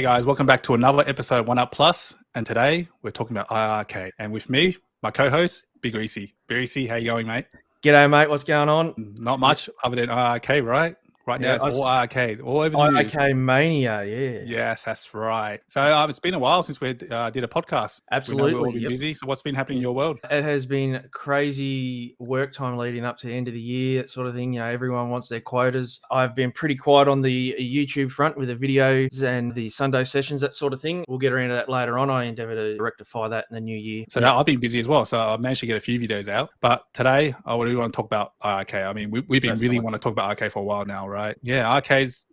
Hey guys, welcome back to another episode of One Up Plus, and today we're talking about iiRcade, and with me, my co-host, BigReecey. BigReecey, how you going, mate? G'day, mate. What's going on? Not much other than iiRcade, right? Right now, it's all iiRcade, all over the news. iiRcade mania, yeah. Yes, that's right. So it's been a while since we did a podcast. Absolutely. We know we've all been busy. So what's been happening in your world? It has been crazy work time leading up to the end of the year, that sort of thing. You know, everyone wants their quotas. I've been pretty quiet on the YouTube front with the videos and the Sunday sessions, that sort of thing. We'll get around to that later on. I endeavour to rectify that in the new year. So I've been busy as well. So I managed to get a few videos out. But today, I really want to talk about iiRcade. I mean, we've been really want to talk about iiRcade for a while now, right? Yeah, iiRcade's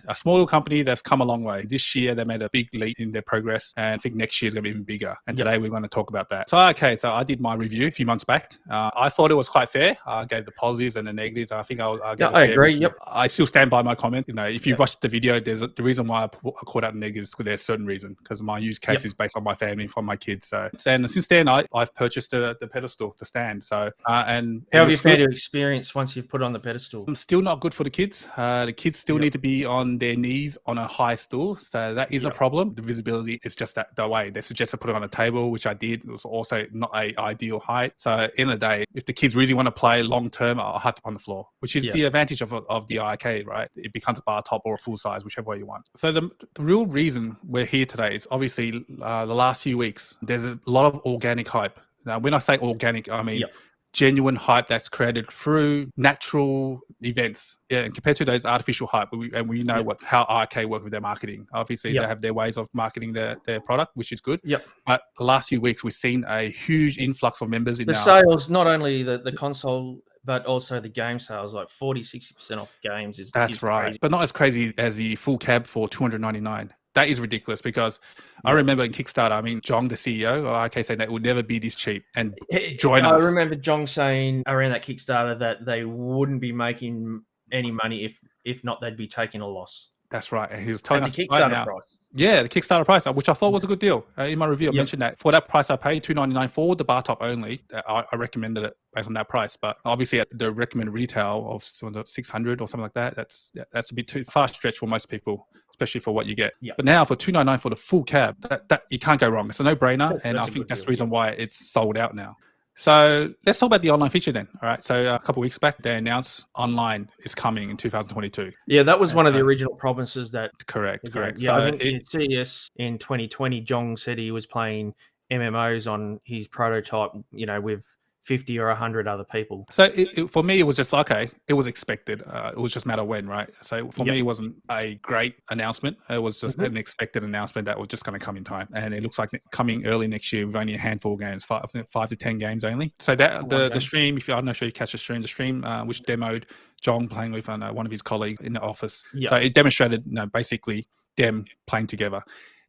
a small little company. They've come a long way. This year, they made a big leap in their progress. And I think next year is going to be even bigger. And today, we're going to talk about that. So, so I did my review a few months back. I thought it was quite fair. I gave the positives and the negatives. I think I agree. Yep. I still stand by my comment. You know, if you watch the video, there's the reason why I called out the negatives, because there's a certain reason, because my use case is based on my family, from my kids. So, and since then, I've purchased the pedestal, the stand. So, and how have you found your experience once you've put it on the pedestal? I'm still not good for the kids. The kids still need to be on their knees on a high stool. So that is a problem. The visibility is just the way. They suggested put it on a table, which I did. It was also not a ideal height. So in the day, if the kids really want to play long term, I'll have to put on the floor, which is the advantage of the iiRcade, right? It becomes a bar top or a full size, whichever way you want. So the real reason we're here today is obviously the last few weeks, there's a lot of organic hype. Now, when I say organic, I mean genuine hype that's created through natural events, and compared to those artificial hype. And we know how iiRcade work with their marketing. Obviously, they have their ways of marketing their product, which is good. But the last few weeks, we've seen a huge influx of members in the sales, not only the console, but also the game sales, like 40-60% off games is right, crazy. But not as crazy as the full cab for $299. That is ridiculous, because I remember in Kickstarter, I mean, Jong, the CEO of iiRcade, saying that it would never be this cheap and join us. I remember Jong saying around that Kickstarter that they wouldn't be making any money if not, they'd be taking a loss. That's right. And he was telling us the Kickstarter price. Yeah, the Kickstarter price, which I thought was a good deal. In my review, I mentioned that for that price I paid, $299 for the bar top only. I recommended it based on that price, but obviously at the recommended retail of $600 or something like that, that's a bit too far stretch for most people, especially for what you get. But now for $299 for the full cab, that you can't go wrong. It's a no-brainer, and I think that's the reason why it's sold out now. So let's talk about the online feature then. All right. So a couple of weeks back, they announced online is coming in 2022. Yeah, that was one of the original promises that. Correct. Yeah, so I think in CES in 2020, Jong said he was playing MMOs on his prototype, with 50 or 100 other people. So for me, it was just okay. It was expected. It was just a matter of when, right? So for me, it wasn't a great announcement. It was just an expected announcement that was just going to come in time. And it looks like coming early next year with only a handful of games, 5 to 10 games only. So that the stream, I'm not sure you catch the stream, which demoed Jong playing with one of his colleagues in the office. So it demonstrated, basically them playing together.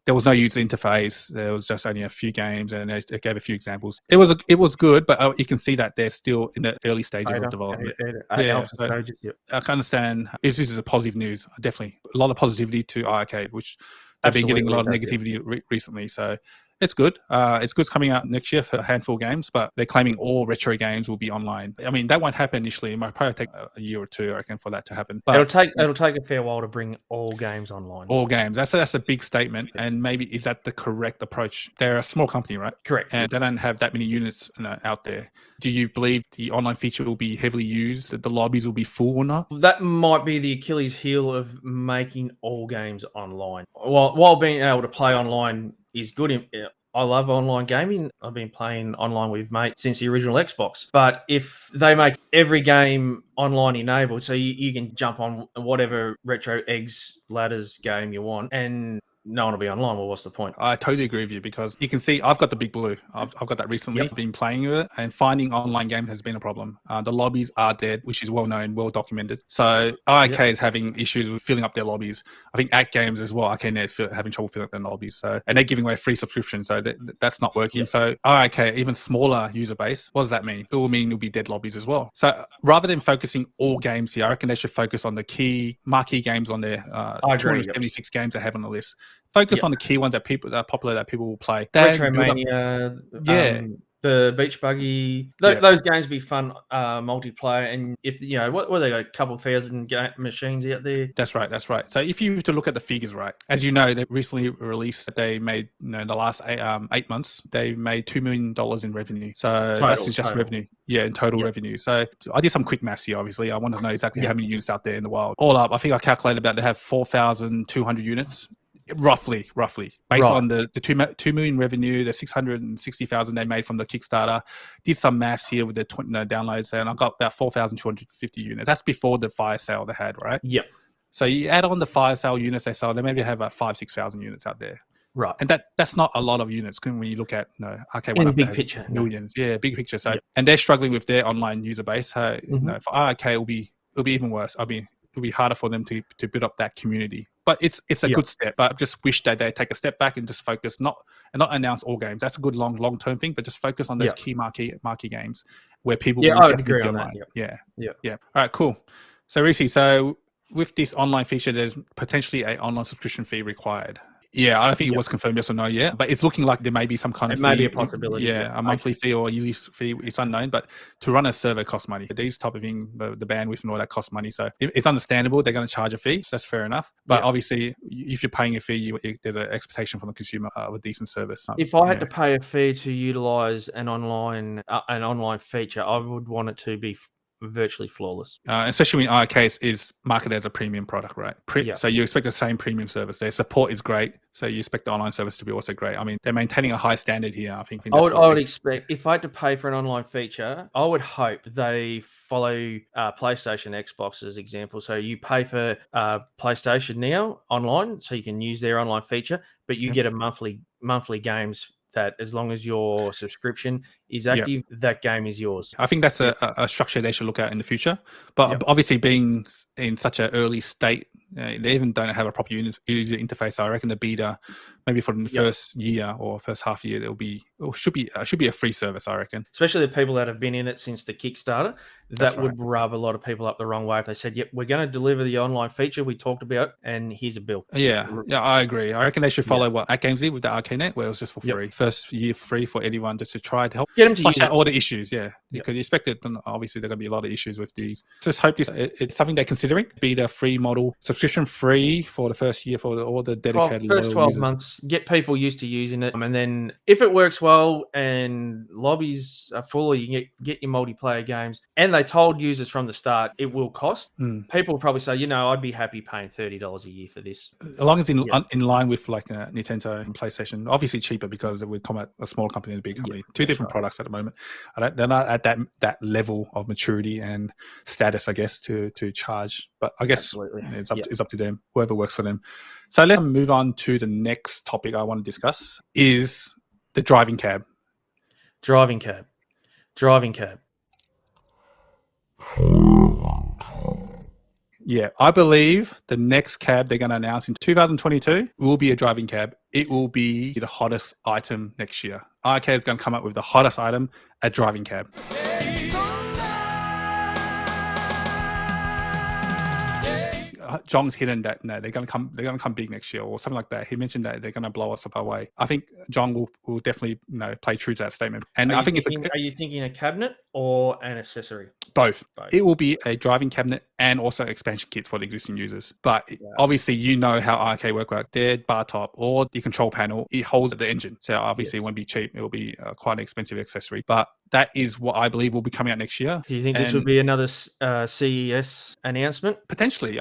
There was no user interface. There was just only a few games, and it gave a few examples. It was good, but you can see that they're still in the early stages of development. So I can understand. This is a positive news. Definitely a lot of positivity to iiRcade, which they've been getting a lot of negativity recently. So it's good. It's good coming out next year for a handful of games, but they're claiming all retro games will be online. I mean, that won't happen initially. It might probably take a year or two, I reckon, for that to happen. But it'll take a fair while to bring all games online. All games. That's a big statement. And maybe is that the correct approach? They're a small company, right? Correct. And they don't have that many units out there. Do you believe the online feature will be heavily used? That the lobbies will be full or not? That might be the Achilles heel of making all games online. While being able to play online is good. I love online gaming. I've been playing online with mates since the original Xbox. But if they make every game online enabled, so you can jump on whatever retro eggs ladders game you want, and no one will be online. Well, what's the point? I totally agree with you, because you can see I've got the Big Blue. I've got that recently. Been playing with it, and finding online games has been a problem. The lobbies are dead, which is well known, well documented. So iiRcade is having issues with filling up their lobbies. I think Act Games as well, Arcade having trouble filling up their lobbies. So, and they're giving away free subscriptions, so that's not working. So iiRcade, even smaller user base, what does that mean? It will mean it'll be dead lobbies as well. So rather than focusing all games here, I reckon they should focus on the key marquee games on their 276 games they have on the list. Focus on the key ones that are popular, that people will play. Retromania, The beach buggy, those games be fun multiplayer, and if what they got, a couple thousand machines out there. That's right. So if you were to look at the figures, right, as you know, they recently released that they made the last 8 months they made $2 million in revenue. So that's just revenue, in total revenue. So I did some quick maths here. Obviously, I want to know exactly how many units out there in the wild. All up, I think I calculated about they have 4,200 units. Roughly, based on the 2 million revenue, the 660,000 they made from the Kickstarter. Did some maths here with the downloads, and I got about 4,250 units. That's before the fire sale they had, right? Yep. So you add on the fire sale units they sold, they maybe have about 5,000-6,000 units out there. Right. And that's not a lot of units when you look at arcade in one big picture, millions. Yeah, big picture. So and they're struggling with their online user base. So for arcade it'll be even worse. I mean, it'll be harder for them to build up that community. But it's a good step. But I just wish that they take a step back and just focus, not announce all games. That's a good long term thing, but just focus on those key marquee games where people I would agree on online. That. Yeah. All right, cool. So Reecey, so with this online feature, there's potentially an online subscription fee required. Yeah, I don't think it was confirmed yes or no yet, but it's looking like there may be some kind of fee. It may be a possibility. Yeah, a monthly fee or a yearly fee is unknown, but to run a server costs money. These type of things, the bandwidth and all that costs money. So it's understandable they're going to charge a fee. So that's fair enough. But obviously, if you're paying a fee, there's an expectation from the consumer of a decent service. If I had to pay a fee to utilize an online feature, I would want it to be virtually flawless. Especially when iiRcade is marketed as a premium product, right? So you expect the same premium service. Their support is great, so you expect the online service to be also great. I mean, they're maintaining a high standard here. I think. I would expect, if I had to pay for an online feature, I would hope they follow PlayStation, Xbox as example. So you pay for PlayStation Now online, so you can use their online feature, but you get a monthly games. That as long as your subscription is active, that game is yours. I think that's a structure they should look at in the future. But obviously, being in such an early state, they even don't have a proper user interface. So I reckon the beta, maybe for the first year or first half year, should be a free service. I reckon, especially the people that have been in it since the Kickstarter, that would rub a lot of people up the wrong way if they said, "Yep, we're going to deliver the online feature we talked about, and here's a bill." Yeah, I agree. I reckon they should follow what AtGames did with the ArcadeNet, where it was just for free, first year free for anyone, just to try to help get them to flush out all the issues. Yeah, because you expect it. Obviously, there are going to be a lot of issues with these. Just hope it's something they're considering. Beta free model, subscription free for the first year for all the dedicated first 12 months. Get people used to using it, and then if it works well and lobbies are full, you can get your multiplayer games. And they told users from the start it will cost. People will probably say, I'd be happy paying $30 a year for this, as long as in line with like Nintendo and PlayStation. Obviously cheaper because we're talking about a small company and a big company. Two different products at the moment. They're not at that level of maturity and status, I guess, to charge. But I guess it's up to them, whoever works for them. So let's move on to the next topic I want to discuss is the driving cab. Driving cab. Yeah, I believe the next cab they're going to announce in 2022 will be a driving cab. It will be the hottest item next year. iiRcade is going to come up with the hottest item, a driving cab. Jong's hidden that they're going to come big next year or something like that. He mentioned that they're going to blow us up away. I think Jong will definitely play true to that statement. And I think are you thinking a cabinet or an accessory? Both. It will be a driving cabinet and also expansion kits for the existing users. But obviously, you know how iiRcade work. Their bar top or the control panel, it holds the engine. So obviously, it won't be cheap. It will be quite an expensive accessory. But that is what I believe will be coming out next year. Do you think this would be another CES announcement? Potentially.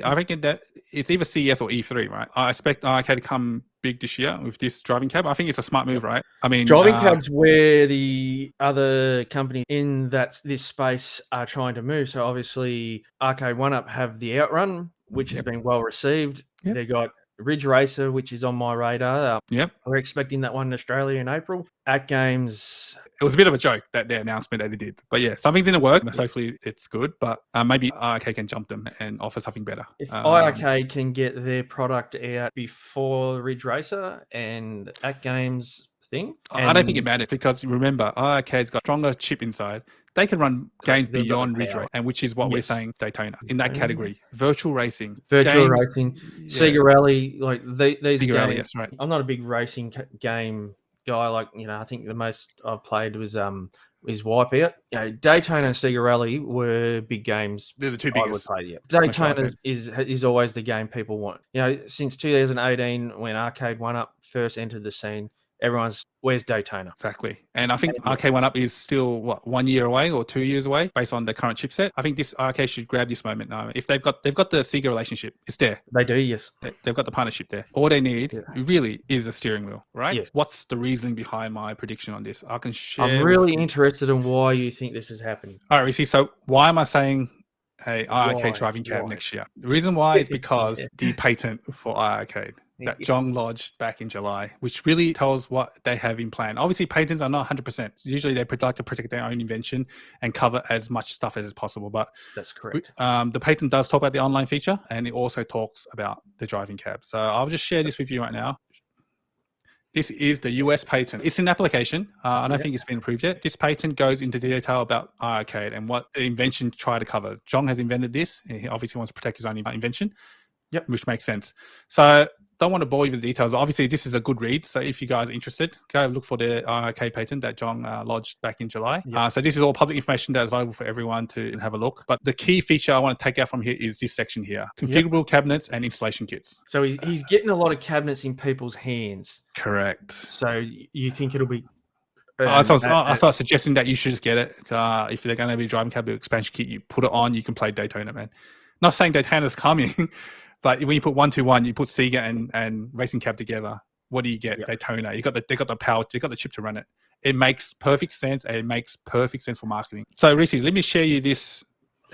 I reckon that it's either CES or E3, right? I expect iiRcade to come big this year with this driving cab. I think it's a smart move, right? I mean, driving cabs where the other companies in this space are trying to move. So obviously, Arcade 1UP have the Outrun, which has been well received. They got Ridge Racer, which is on my radar. We're expecting that one in Australia in April. AtGames. It was a bit of a joke, that their announcement that they did. But yeah, something's in the work. So hopefully it's good. But maybe iiRcade can jump them and offer something better. If iiRcade can get their product out before Ridge Racer and AtGames thing. I don't think it matters because remember, iiRcade's got a stronger chip inside. They can run games beyond Ridge Racer, and which is what we're saying Daytona in that category. Virtual racing, Sega Rally, like these Sega games. Rally, that's right. I'm not a big racing game guy, like, I think the most I've played was Wipeout. Daytona and Sega Rally were big games. They're the two I would biggest. play. Yeah, commercial Daytona arcade. is always the game people want. Since 2018, when Arcade One Up first entered the scene, everyone's, where's Daytona? Exactly. And I think Yeah. Arcade One Up is still 1 year away or 2 years away based on the current chipset. I think this arcade should grab this moment now. If they've got the Sega relationship, it's there. They do, yes. They've got the partnership there. All they need really is a steering wheel, right? Yes. What's the reasoning behind my prediction on this? I can share. I'm really interested in why you think this is happening. All right, Reece. So why am I saying iiRcade driving cab next year? The reason why is because the patent for iiRcade that John lodged back in July, which really tells what they have in plan. Obviously, patents are not 100%. Usually, they like to protect their own invention and cover as much stuff as possible. But that's correct. The patent does talk about the online feature, and it also talks about the driving cab. So I'll just share this with you right now. This is the US patent. It's an application. I don't think it's been approved yet. This patent goes into detail about iiRcade and what the invention tried to cover. John has invented this. And he obviously wants to protect his own invention, which makes sense. So don't want to bore you with the details, but obviously this is a good read. So if you guys are interested, go look for the iiRcade patent that John lodged back in July. So this is all public information that is available for everyone to have a look. But the key feature I want to take out from here is this section here: configurable cabinets and installation kits. So he's getting a lot of cabinets in people's hands. Correct. So you think it'll be... I started suggesting that you should just get it. If they're going to be driving cabinet expansion kit, you put it on, you can play Daytona, man. Not saying Daytona's coming, but when you put 1-2-1, you put Sega and Racing Cab together, what do you get? Daytona. They got the power, they got the chip to run it. It makes perfect sense, and it makes perfect sense for marketing. So, Reece, let me share you this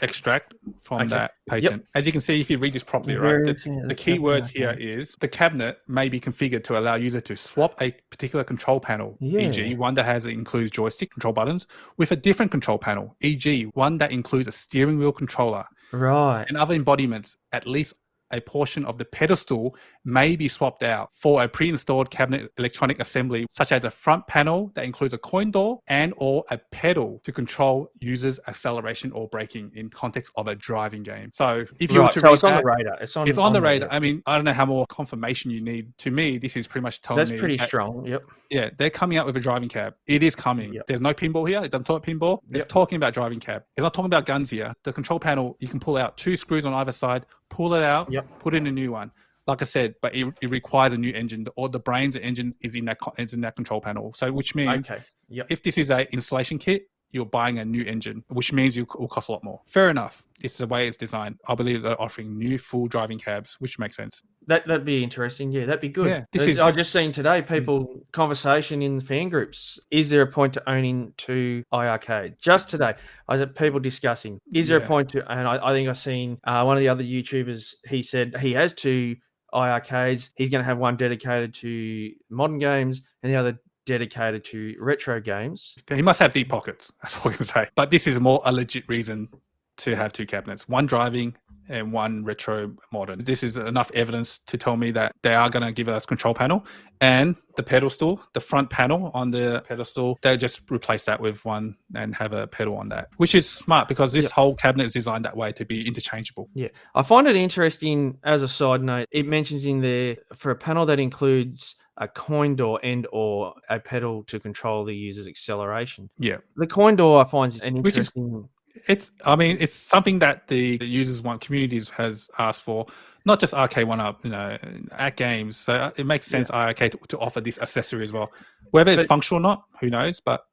extract from that patent. As you can see, if you read this properly, the key words here is the cabinet may be configured to allow user to swap a particular control panel, e.g. one that includes joystick control buttons, with a different control panel, e.g. one that includes a steering wheel controller. Right. And other embodiments, at least a portion of the pedestal may be swapped out for a pre-installed cabinet electronic assembly, such as a front panel that includes a coin door and or a pedal to control users' acceleration or braking in context of a driving game. So if you were to it's on the radar. It's on the radar. I mean, I don't know how more confirmation you need. To me, this is pretty much telling me that's pretty strong. Yeah, they're coming out with a driving cab. It is coming. There's no pinball here. It doesn't talk about pinball. It's talking about driving cab. It's not talking about guns here. The control panel, you can pull out 2 screws on either side, pull it out, put in a new one. Like I said, but it requires a new engine, or the brains of engine is in that control panel. So which means if this is a installation kit, you're buying a new engine, which means it will cost a lot more. Fair enough. It's the way it's designed. I believe they're offering new full driving cabs, which makes sense. That'd be interesting. Yeah, that'd be good. Yeah, I've just seen today conversation in the fan groups. Is there a point to owning 2 iiRcade? Just today, I had people discussing. Is there a point to? And I think I've seen one of the other YouTubers. He said he has 2 iiRcades. He's going to have one dedicated to modern games and the other dedicated to retro games. He must have deep pockets. That's all I can say. But this is more a legit reason to have 2 cabinets: one driving and one retro modern. This is enough evidence to tell me that they are going to give us control panel and the pedestal, the front panel on the pedestal. They just replace that with one and have a pedal on that, which is smart because this whole cabinet is designed that way to be interchangeable. Yeah, I find it interesting. As a side note, it mentions in there for a panel that includes a coin door and or a pedal to control the user's acceleration. Yeah, the coin door I find an interesting. It's something that the users want, communities has asked for, not just Arcade One Up, at games. So it makes sense iiRcade to offer this accessory as well. Whether it's functional or not, who knows? But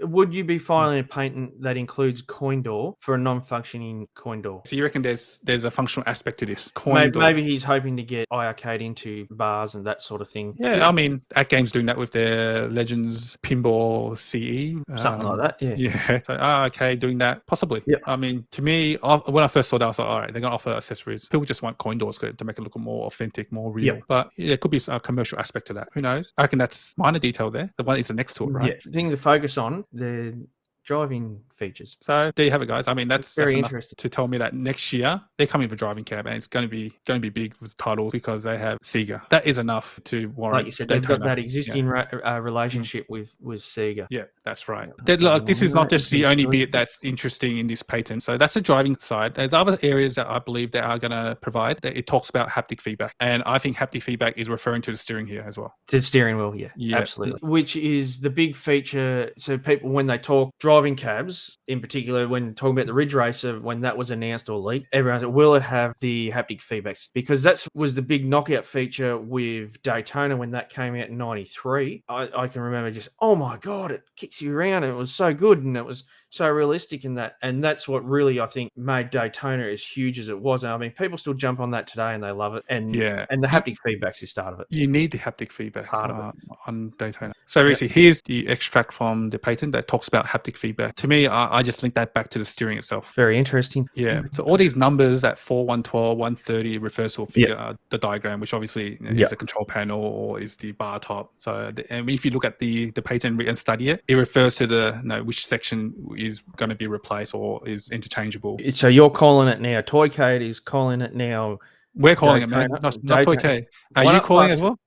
would you be filing a patent that includes coin door for a non-functioning coin door? So you reckon there's a functional aspect to this coin door? Maybe he's hoping to get iiRcade into bars and that sort of thing. Yeah, I mean, at games doing that with their Legends Pinball CE, something like that. Yeah. So iiRcade doing that possibly. Yeah. I mean, to me, when I first saw that, I was like, all right, they're gonna offer accessories. People just want coin doors to make it look more authentic, more real. But there could be a commercial aspect to that. Who knows? I reckon that's minor detail there. The one is the next to it, right? Yeah. The thing to focus on, the driving features. So there you have it, guys. I mean, that's Very enough interesting. to tell me that next year they're coming for driving cab, and it's going to be big with titles because they have Sega. That is enough to warrant. Like you said, they've got Daytona. that existing relationship with Sega. Yeah, that's right. Look, this is not just the only bit that's interesting in this patent. So that's the driving side. There's other areas that I believe they are going to provide. It talks about haptic feedback, and I think haptic feedback is referring to the steering here as well. The steering wheel, yeah, absolutely. Which is the big feature. So people, when they talk driving cabs, in particular, when talking about the Ridge Racer, when that was announced or leaked, everyone said, will it have the haptic feedbacks? Because that was the big knockout feature with Daytona when that came out in 93. I can remember just, oh my God, it kicks you around. And it was so good and it was so realistic in that. And that's what really, I think, made Daytona as huge as it was. And I mean, people still jump on that today and they love it. And the haptic feedback's the start of it. You need the haptic feedback part of it on Daytona. So, Reece, here's the extract from the patent that talks about haptic feedback. To me, I just link that back to the steering itself. Very interesting. Yeah. So all these numbers, that 4, 112, 130 refers to a figure, the diagram, which obviously is the control panel or is the bar top. So, and if you look at the patent and study it, it refers to which section is going to be replaced or is interchangeable. So you're calling it now. Toykade is calling it now. We're calling Daytona, it, man. Not Toykade. Are you calling as well?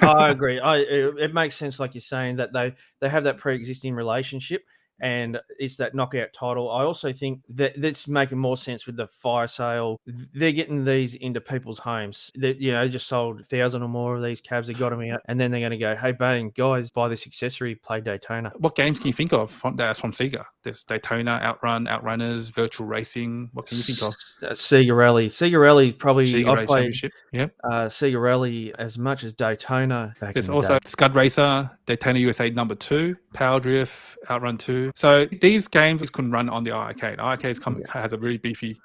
I agree. It makes sense, like you're saying, that they have that pre-existing relationship, and it's that knockout title. I also think that that's making more sense with the fire sale. They're getting these into people's homes. They just sold 1,000 or more of these cabs. They got them out, and then they're going to go, hey, bang, guys, buy this accessory, play Daytona. What games can you think of that's from Sega? There's Daytona, Outrun, Outrunners, Virtual Racing. What can you think of? Sega Rally. Sega Rally probably. Sega Race Championship. Yeah. Sega Rally as much as Daytona. There's also Scud Racer, Daytona USA number 2, Power Drift, Outrun 2. So these games can run on the iiRcade. iiRcade has a very beefy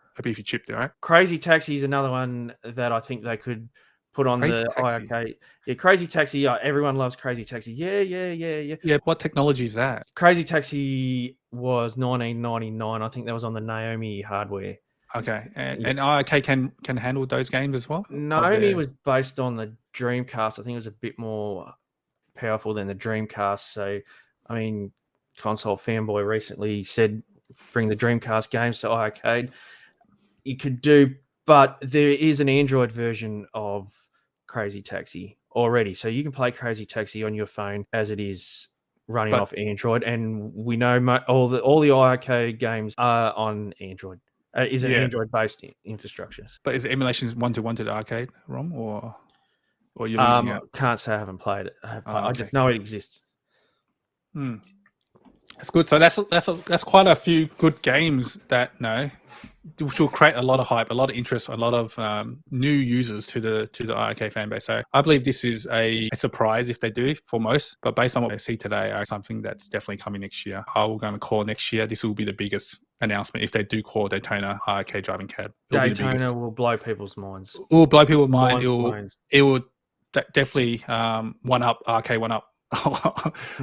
chip there, right? Crazy Taxi is another one that I think they could put on the iiRcade. Yeah, Crazy Taxi. Yeah, everyone loves Crazy Taxi. Yeah. Yeah, what technology is that? Crazy Taxi was 1999. I think that was on the Naomi hardware. Okay, and iiRcade can handle those games as well? Naomi was based on the Dreamcast. I think it was a bit more powerful than the Dreamcast. So, I mean, Console Fanboy recently said bring the Dreamcast games to iiRcade. You could do, but there is an Android version of Crazy Taxi already. So you can play Crazy Taxi on your phone as it is running off Android. And we know all the iiRcade games are on Android. Is an Android-based infrastructure. But is the emulation one-to-one to the arcade ROM, or you're using it? Can't say I haven't played it. I just know it exists. That's good. So that's quite a few good games that which will create a lot of hype, a lot of interest, a lot of new users to the iiRcade fan base. So I believe this is a surprise if they do for most, but based on what I see today, something that's definitely coming next year. I'm going to call next year. This will be the biggest announcement if they do call Daytona iiRcade driving cab. Daytona will blow people's minds. It will blow people's mind. It will definitely one up arcade, one up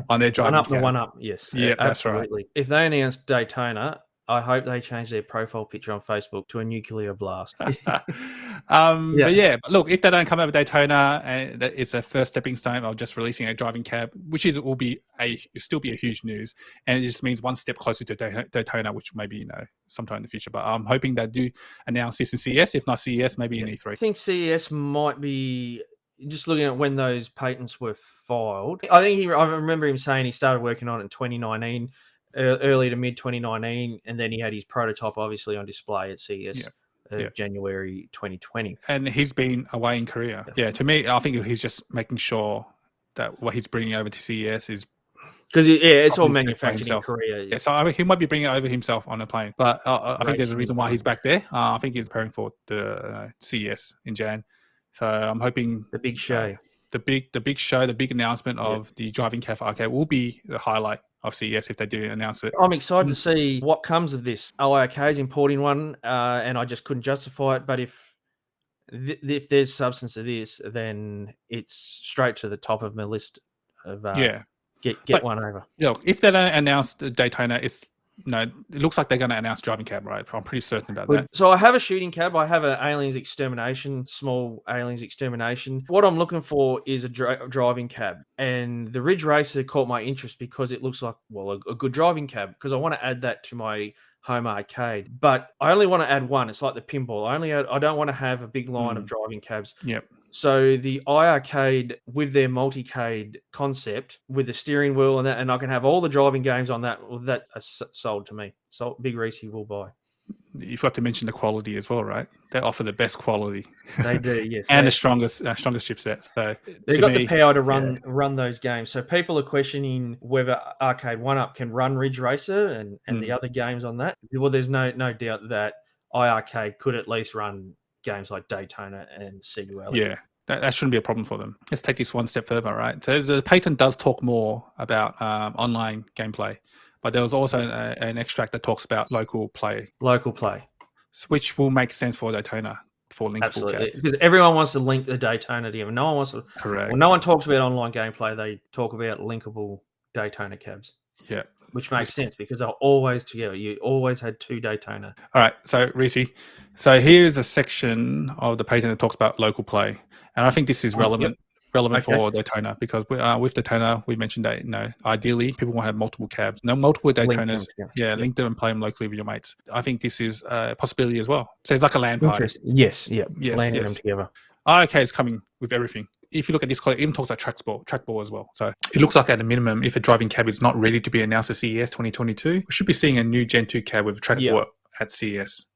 on their driving cab. One up, yes. Yeah, that's absolutely. Right. If they announce Daytona, I hope they change their profile picture on Facebook to a nuclear blast. But look, if they don't come over Daytona, and it's a first stepping stone of just releasing a driving cab, which will still be a huge news, and it just means one step closer to Daytona, which maybe sometime in the future. But I'm hoping they do announce this in CES. If not CES, maybe in E3. I think CES might be. Just looking at when those patents were filed, I remember him saying he started working on it in 2019. Early to mid 2019, and then he had his prototype obviously on display at CES January 2020. And he's been away in Korea. Yeah, to me, I think he's just making sure that what he's bringing over to CES is because it's all manufactured in Korea. Yeah, so he might be bringing it over himself on a plane, but I think there's a reason why he's back there. I think he's preparing for the CES in Jan. So I'm hoping the big show, the big show, the big announcement of the driving cab arcade will be the highlight of CES if they do announce it. I'm excited to see what comes of this. iiRcade's importing one, and I just couldn't justify it. But if there's substance to this, then it's straight to the top of my list of get one over. Look, if they don't announce the Daytona, it's No, it looks like they're going to announce driving cab, right? I'm pretty certain about that. So I have a shooting cab. I have an small aliens extermination. What I'm looking for is a driving cab, and the Ridge Racer caught my interest because it looks like a good driving cab. Because I want to add that to my home arcade, but I only want to add one. It's like the pinball. I don't want to have a big line of driving cabs. Yep. So the iiRcade with their multi-cade concept with the steering wheel and that, and I can have all the driving games on that. Well, that are sold to me. So BigReecey will buy. You've got to mention the quality as well, right? They offer the best quality. They do, yes, and the strongest chipsets. So they've got the power to run those games. So people are questioning whether Arcade 1UP can run Ridge Racer and the other games on that. Well, there's no doubt that iiRcade could at least run games like Daytona and Sea Rally. Yeah, that shouldn't be a problem for them. Let's take this one step further, right? So the patent does talk more about online gameplay, but there was also an extract that talks about local play, which will make sense for Daytona. For linkable Absolutely, cabs. because everyone wants to link the Daytona together. No one wants to. Correct. When no one talks about online gameplay, they talk about linkable Daytona cabs. Yeah, which makes sense because they're always together. You always had two Daytona. All right, so Reecey, so here's a section of the patent that talks about local play, and I think this is relevant for Daytona because with Daytona we mentioned that ideally people want to have multiple cabs, multiple Daytonas, link them and play them locally with your mates. I think this is a possibility as well. So it's like a LAN party. Yes, landing them together. Okay, it's coming with everything. If you look at this, it even talks about trackball as well. So it looks like at a minimum, if a driving cab is not ready to be announced at CES 2022, we should be seeing a new Gen 2 cab with a trackball at CES,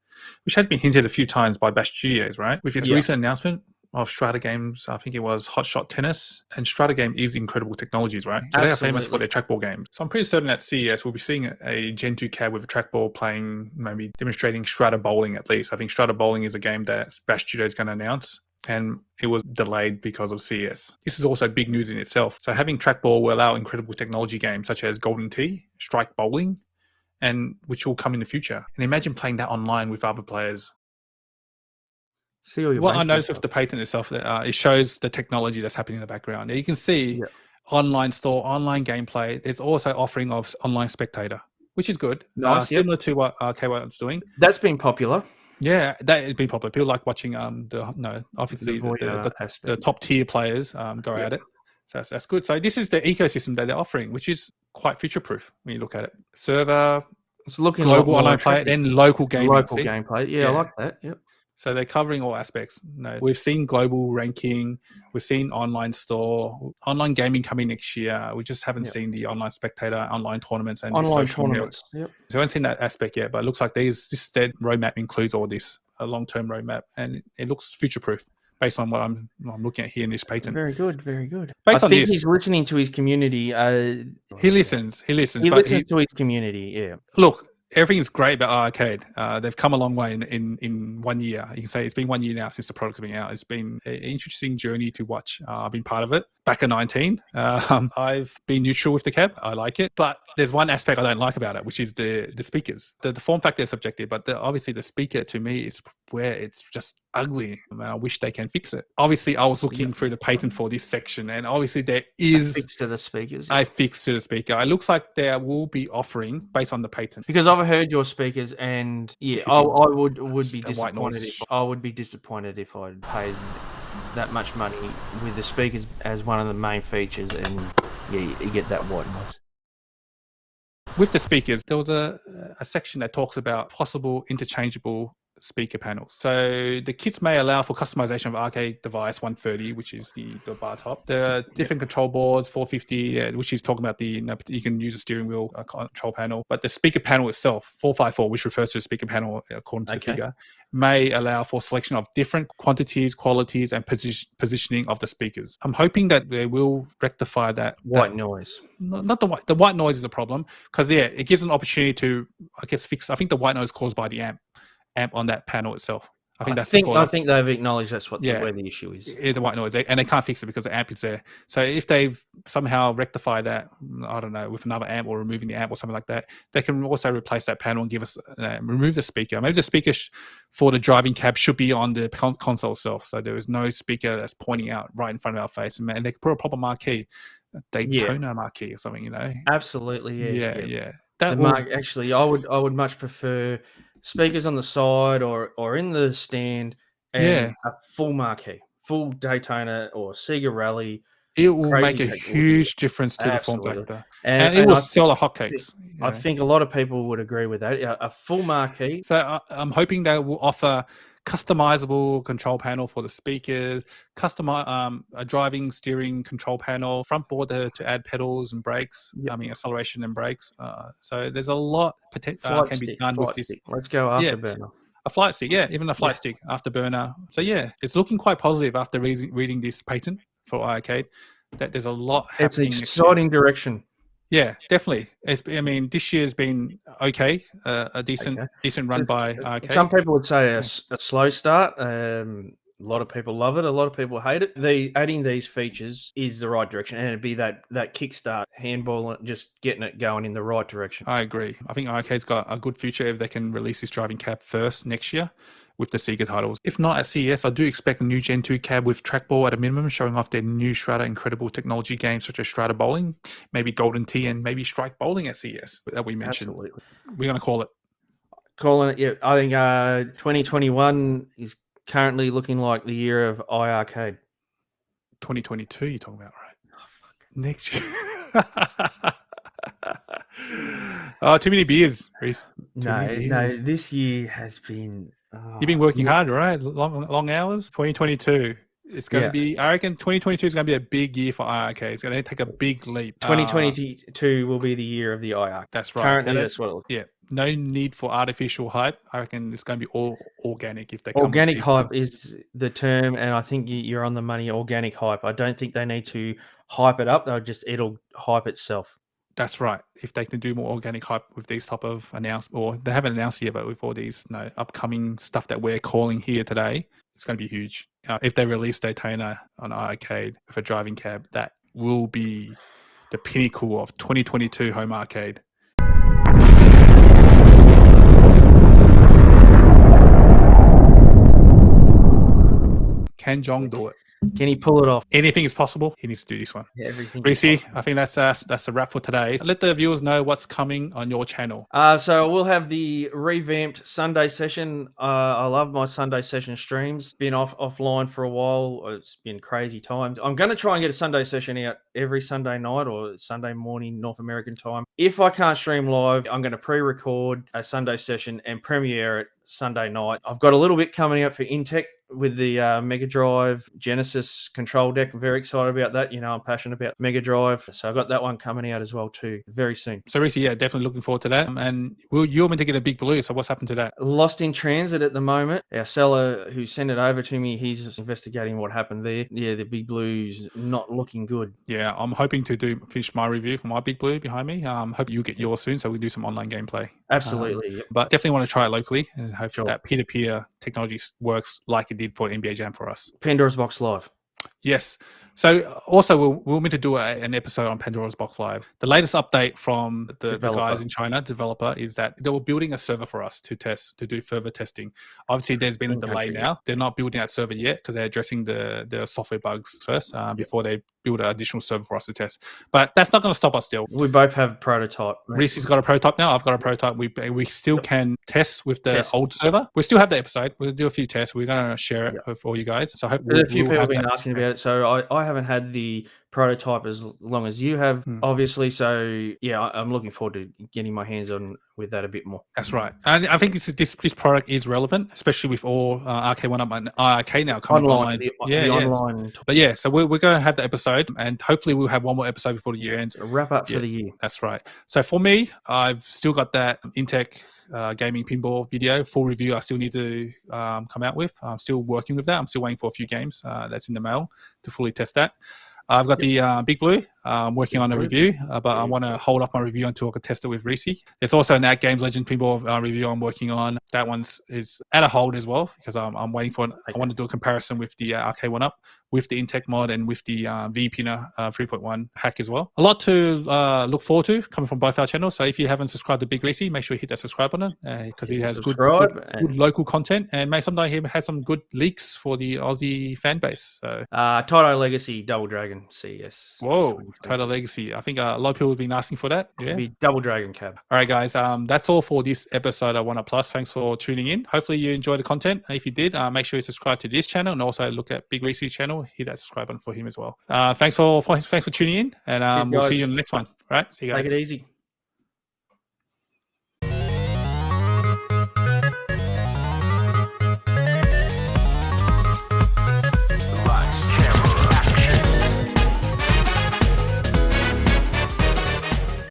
which has been hinted a few times by Bash Studios, right? With its recent announcement of Strata Games, I think it was Hot Shot Tennis, and Strata Game is Incredible Technologies, right? So they are famous for their trackball games. So I'm pretty certain at CES we'll be seeing a Gen 2 cab with a trackball playing, maybe demonstrating Strata Bowling at least. I think Strata Bowling is a game that Bash Studio is going to announce, and it was delayed because of CES. This is also big news in itself. So having trackball will allow incredible technology games such as Golden Tee, Strike Bowling, and which will come in the future. And imagine playing that online with other players. What I noticed with the patent itself, it shows the technology that's happening in the background. You can see online store, online gameplay. It's also offering of online spectator, which is good. Nice, similar to what K1's doing. That's been popular. Yeah, that has been popular. People like watching obviously the top tier players go at it. So that's good. So this is the ecosystem that they're offering, which is quite future proof when you look at it. Server, it's looking global online play, then local gaming. Local gameplay. Yeah, I like that. Yep. So they're covering all aspects. We've seen global ranking, we've seen online store, online gaming coming next year. We just haven't seen the online spectator, online tournaments, and online tournaments. Yep. So I haven't seen that aspect yet, but it looks like this roadmap includes all this, a long-term roadmap, and it looks future-proof based on what I'm looking at here in this patent. Very good, very good. I think he's listening to his community. He listens. He listens to his community. Yeah. Look. Everything is great about Arcade. They've come a long way in 1 year. You can say it's been 1 year now since the product's been out. It's been an interesting journey to watch. I've been part of it. Back in 19, I've been neutral with the cab. I like it. But there's one aspect I don't like about it, which is the speakers. The form factor is subjective, but obviously the speaker to me is where it's just ugly. I wish they can fix it. Obviously, I was looking through the patent for this section, and obviously there is a fix to the speakers. A fix to the speaker. It looks like there will be offering based on the patent. Because I've heard your speakers, and I would be disappointed. I would be disappointed if I'd paid that much money with the speakers as one of the main features, and you get that white noise. With the speakers, there was a section that talks about possible interchangeable speaker panels. So the kits may allow for customization of arcade device 130, which is the bar top. There are different control boards, 450, which is talking about you can use a steering wheel control panel. But the speaker panel itself, 454, which refers to the speaker panel according to the figure, may allow for selection of different quantities, qualities, and positioning of the speakers. I'm hoping that they will rectify that white noise. Not the white noise is a problem because it gives an opportunity to, I guess, fix. I think the white noise is caused by the amp on that panel itself. I think they've acknowledged that's where the issue is. The white noise, and they can't fix it because the amp is there. So if they've somehow rectified that, I don't know, with another amp or removing the amp or something like that, they can also replace that panel and give us remove the speaker. Maybe the speaker for the driving cab should be on the console itself, so there is no speaker that's pointing out right in front of our face, and they can put a proper marquee, Daytona marquee or something, Absolutely, yeah. Actually, I would much prefer speakers on the side or in the stand and a full marquee, full Daytona or Sega Rally. It will make Crazy a Tech would be huge difference to the form absolutely, factor, and it will sell like hotcakes. I think a lot of people would agree with that. A full marquee. So I'm hoping they will offer customizable control panel for the speakers, a driving steering control panel, front border to add pedals and brakes. I mean acceleration and brakes. So there's a lot can be done with this. Let's go afterburner. A flight stick, even a flight stick afterburner. So it's looking quite positive after reading this patent for iiRcade. That there's a lot happening. It's an exciting direction. Yeah, definitely. This year's been okay. A decent run by iiRcade. Some people would say a slow start. A lot of people love it. A lot of people hate it. Adding these features is the right direction, and it'd be that kickstart handball, just getting it going in the right direction. I agree. I think iiRcade's got a good future if they can release this driving cab first next year with the Sega titles. If not at CES, I do expect a new Gen 2 cab with Trackball at a minimum, showing off their new Strata incredible technology games such as Strata Bowling, maybe Golden Tee, and maybe Strike Bowling at CES that we mentioned. Absolutely. We're going to call it. Calling it, yeah. I think 2021 is currently looking like the year of iiRcade. 2022 you're talking about, right? Oh, fuck. Next year. Too many beers, Reese. No, this year has been... You've been working hard, right? Long hours. 2022. It's going to be, I reckon 2022 is going to be a big year for iiRcade. It's going to take a big leap. 2022 will be the year of the iiRcade. That's right. Currently, that's what it looks like. Yeah. No need for artificial hype. I reckon it's going to be all organic if they come. Organic hype is the term, and I think you're on the money. Organic hype. I don't think they need to hype it up. It'll hype itself. That's right. If they can do more organic hype with these type of announcements, or they haven't announced yet, but with all these upcoming stuff that we're calling here today, it's going to be huge. If they release Daytona on iiRcade with a driving cab, that will be the pinnacle of 2022 home arcade. Can Jong do it? Can he pull it off? Anything is possible. He needs to do this one. Yeah, everything. Reecey, I think that's a wrap for today. Let the viewers know what's coming on your channel. So we'll have the revamped Sunday session. I love my Sunday session streams. Been offline for a while. It's been crazy times. I'm going to try and get a Sunday session out every Sunday night or Sunday morning North American time. If I can't stream live, I'm going to pre-record a Sunday session and premiere it Sunday night. I've got a little bit coming out for Intech with the Mega Drive Genesis control deck. I'm very excited about that. I'm passionate about Mega Drive. So I've got that one coming out as well too, very soon. So Reecey, definitely looking forward to that. And you're meant to get a Big Blue. So what's happened to that? Lost in transit at the moment. Our seller who sent it over to me, he's just investigating what happened there. Yeah, the Big Blue's not looking good. Yeah, I'm hoping to finish my review for my Big Blue behind me. Hope you get yours soon so we can do some online gameplay. Absolutely. But definitely want to try it locally and hope that peer-to-peer technology works like it did for NBA Jam for us. Pandora's Box Live. Yes. So also we'll meant to do an episode on Pandora's Box Live. The latest update from the guys in China, developer, is that they were building a server for us to do further testing. Obviously, there's been a delay now. They're not building that server yet because they're addressing the software bugs first before they build an additional server for us to test. But that's not going to stop us still. We both have a prototype. Reecey's got a prototype now. I've got a prototype. We still can test with the old server. We still have the episode. We'll do a few tests. We're going to share it with all you guys. So I hope a few people have been asking about it. So I haven't had the prototype as long as you have, obviously. So yeah, I'm looking forward to getting my hands on with that a bit more. That's right. And I think this product is relevant, especially with all iiRcade 1UP and iiRcade now coming online. Online. But yeah, so we're going to have the episode, and hopefully we'll have one more episode before the year ends. A wrap up for the year. That's right. So for me, I've still got that Intech gaming pinball video full review I still need to come out with. I'm still working with that. I'm still waiting for a few games that's in the mail to fully test that. I've got the Big Blue. I'm working on a review, but I want to hold off my review until I can test it with Reecey. There's also an Games Legend pinball review I'm working on. That is at a hold as well because I'm waiting for it. I want to do a comparison with the iiRcade 1UP, with the Intech mod, and with the V-Pinner 3.1 hack as well. A lot to look forward to coming from both our channels. So if you haven't subscribed to BigReecey, make sure you hit that subscribe button because he has good local content, and someday he has some good leaks for the Aussie fan base. So Taito Legacy Double Dragon CES. Whoa. Total Legacy. I think a lot of people have been asking for that. Yeah. It'll be Double Dragon Cab. All right, guys. That's all for this episode of 1UP+. Thanks for tuning in. Hopefully you enjoyed the content. If you did, make sure you subscribe to this channel and also look at BigReecey's channel. Hit that subscribe button for him as well. Thanks for tuning in, and we'll see you in the next one. All right. See you guys. Take it easy.